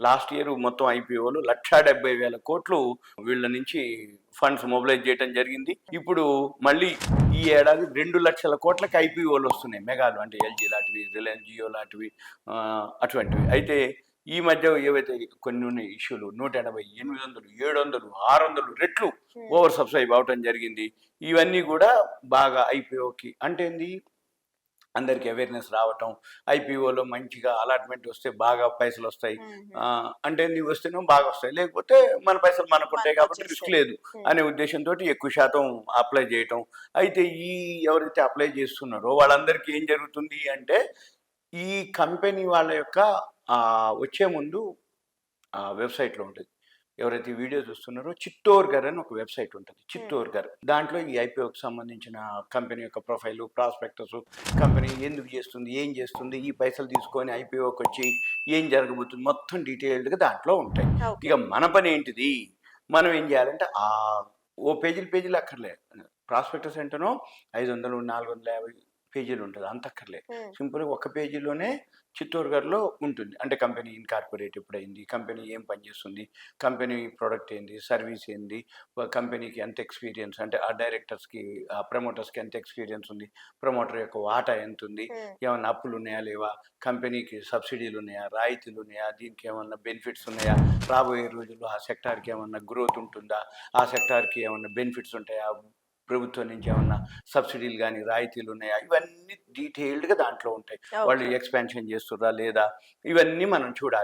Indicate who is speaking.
Speaker 1: Last year మొత్తం ఐపీఓలు 1,70,000 కోట్లు వీళ్ళ నుంచి ఫండ్స్ మొబిలైజ్ చేయడం జరిగింది. ఇప్పుడు మళ్ళీ ఈ ఏడాది 2,00,000 కోట్లకి ఐపీఓలు వస్తున్నాయి, మెగాలు, అంటే ఎల్జీ లాంటివి, రిలయన్స్ జియో లాంటివి, అటువంటివి. అయితే ఈ మధ్య ఏవైతే కొన్ని ఉన్నాయి ఇష్యూలు, 180, 800, 700, 600 రెట్లు ఓవర్ సబ్స్క్రైబ్ అవటం జరిగింది. ఇవన్నీ కూడా బాగా ఐపీఓకి అంటే ఏంది, అందరికి అవేర్నెస్ రావటం, ఐపీఓలో మంచిగా అలాట్మెంట్ వస్తే బాగా పైసలు వస్తాయి, అంటే నీవు వస్తేనే బాగా వస్తాయి, లేకపోతే మన పైసలు మనకు ఉంటాయి కాబట్టి రిస్క్ లేదు అనే ఉద్దేశంతో ఎక్కువ శాతం అప్లై చేయటం. అయితే ఈ ఎవరైతే అప్లై చేస్తున్నారో వాళ్ళందరికీ ఏం జరుగుతుంది అంటే, ఈ కంపెనీ వాళ్ళ యొక్క వచ్చే ముందు వెబ్సైట్లో ఉంటుంది, ఎవరైతే వీడియో చూస్తున్నారో చిత్తోర్ గర్ అని ఒక వెబ్సైట్ ఉంటుంది, చిత్తోర్ గర్. దాంట్లో ఈ ఐపీఓకి సంబంధించిన కంపెనీ యొక్క ప్రొఫైలు, ప్రాస్పెక్టస్, కంపెనీ ఎందుకు చేస్తుంది, ఏం చేస్తుంది, ఈ పైసలు తీసుకొని ఐపీఓకి వచ్చి ఏం జరగబోతుంది, మొత్తం డీటెయిల్డ్గా దాంట్లో ఉంటాయి. ఇక మన పని ఏంటిది, మనం ఏం చేయాలంటే ఓ పేజీలు అక్కర్లే. ప్రాస్పెక్టస్ అంటేనో 500, 450 పేజీలు ఉంటుంది, అంత అక్కర్లే. సింపుల్గా ఒక పేజీలోనే చిత్తూరు గారిలో ఉంటుంది. అంటే కంపెనీ ఇన్కార్పొరేట్ ఎప్పుడైంది, కంపెనీ ఏం పనిచేస్తుంది, కంపెనీ ప్రోడక్ట్ ఏంది, సర్వీస్ ఏంది, కంపెనీకి ఎంత ఎక్స్పీరియన్స్, అంటే ఆ డైరెక్టర్స్కి, ఆ ప్రమోటర్స్కి ఎంత ఎక్స్పీరియన్స్ ఉంది, ప్రమోటర్ యొక్క వాటా ఎంత ఉంది, ఏమన్నా అప్పులు ఉన్నాయా లేవా, కంపెనీకి సబ్సిడీలు ఉన్నాయా, రాయితీలు ఉన్నాయా, దీనికి ఏమన్నా బెనిఫిట్స్ ఉన్నాయా, రాబోయే రోజుల్లో ఆ సెక్టార్కి ఏమన్నా గ్రోత్ ఉంటుందా, ఆ సెక్టార్కి ఏమన్నా బెనిఫిట్స్ ఉంటాయా, ప్రభుత్వం నుంచి ఏమన్నా సబ్సిడీలు కానీ రాయితీలు ఉన్నాయా, ఇవన్నీ డీటెయిల్డ్గా దాంట్లో ఉంటాయి. వాళ్ళు ఎక్స్పాన్షన్ చేస్తుర్రా లేదా, ఇవన్నీ మనం చూడాలి.